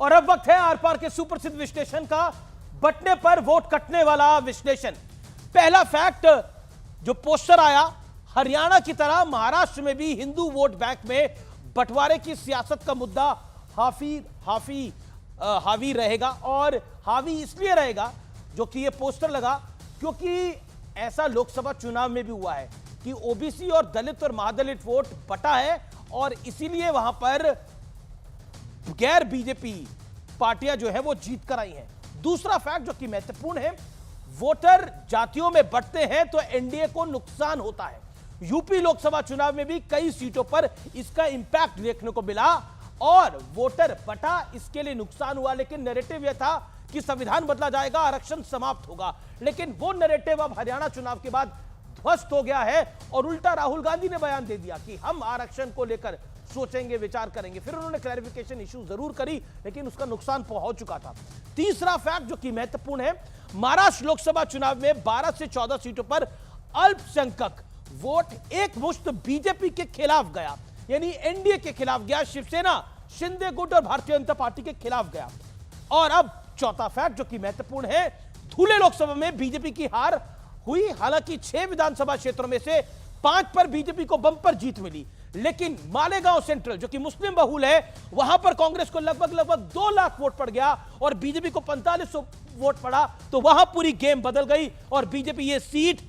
और अब वक्त है आर पार के सुप्रसिद्ध विश्लेषण का, बटने पर वोट कटने वाला विश्लेषण। पहला फैक्ट, जो पोस्टर आया, हरियाणा की तरह महाराष्ट्र में भी हिंदू वोट बैंक में बंटवारे की सियासत का मुद्दा हावी रहेगा। और हावी इसलिए रहेगा जो कि ये पोस्टर लगा क्योंकि ऐसा लोकसभा चुनाव में भी हुआ है कि ओबीसी और दलित और महादलित वोट बटा है और इसीलिए वहां पर गैर बीजेपी पार्टियां जो है वो जीत कर आई हैं। दूसरा फैक्ट जो कि महत्वपूर्ण है, वोटर जातियों में बंटते हैं तो एनडीए को नुकसान होता है। यूपी लोकसभा चुनाव में भी कई सीटों पर इसका इंपैक्ट देखने को मिला और वोटर बटा, इसके लिए नुकसान हुआ। लेकिन नैरेटिव यह था कि संविधान बदला जाएगा, आरक्षण समाप्त होगा, लेकिन वो नैरेटिव अब हरियाणा चुनाव के बाद ध्वस्त हो गया है और उल्टा राहुल गांधी ने बयान दे दिया कि हम आरक्षण को लेकर सोचेंगे, विचार करेंगे। फिर उन्होंने क्लैरिफिकेशन इशू जरूर करी, लेकिन उसका नुकसान पहुंच चुका था। तीसरा फैक्ट जो कि महत्वपूर्ण है, महाराष्ट्र लोकसभा चुनाव में 12 से 14 सीटों पर अल्पसंख्यक वोट एक मुश्त बीजेपी के खिलाफ गया, यानी एनडीए के खिलाफ गया, शिवसेना, शिंदे गुट और भारतीय जनता पार्टी के खिलाफ गया। और अब चौथा फैक्ट जो कि महत्वपूर्ण है, धुले लोकसभा में बीजेपी की हार हुई। हालांकि 6 विधानसभा क्षेत्रों में से 5 पर बीजेपी को बंपर जीत मिली, लेकिन मालेगांव सेंट्रल जो कि मुस्लिम बहुल है, वहां पर कांग्रेस को लगभग 2 लाख वोट पड़ गया और बीजेपी को 4500 वोट पड़ा। तो वहां पूरी गेम बदल गई और बीजेपी ये सीट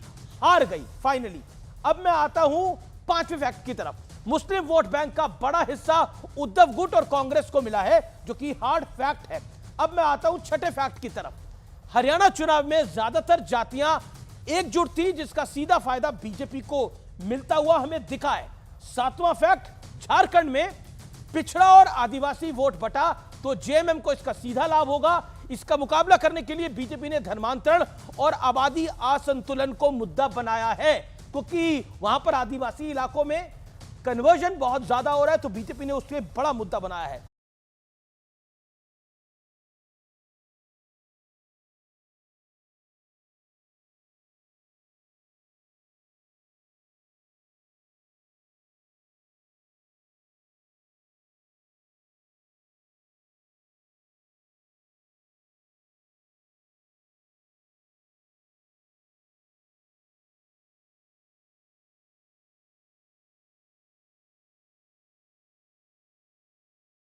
हार गई फाइनली। अब मैं आता हूं 5वें फैक्ट की तरफ। मुस्लिम वोट बैंक का बड़ा हिस्सा उद्धव गुट और कांग्रेस को मिला है, जो कि हार्ड फैक्ट है। अब मैं आता हूं 6ठे फैक्ट की तरफ। हरियाणा चुनाव में ज्यादातर जातियां एकजुट थी, जिसका सीधा फायदा बीजेपी को मिलता हुआ हमें दिखा है। 7वां फैक्ट, झारखंड में पिछड़ा और आदिवासी वोट बटा तो जेएमएम को इसका सीधा लाभ होगा। इसका मुकाबला करने के लिए बीजेपी ने धर्मांतरण और आबादी असंतुलन को मुद्दा बनाया है, क्योंकि वहां पर आदिवासी इलाकों में कन्वर्जन बहुत ज्यादा हो रहा है, तो बीजेपी ने उसके बड़ा मुद्दा बनाया है।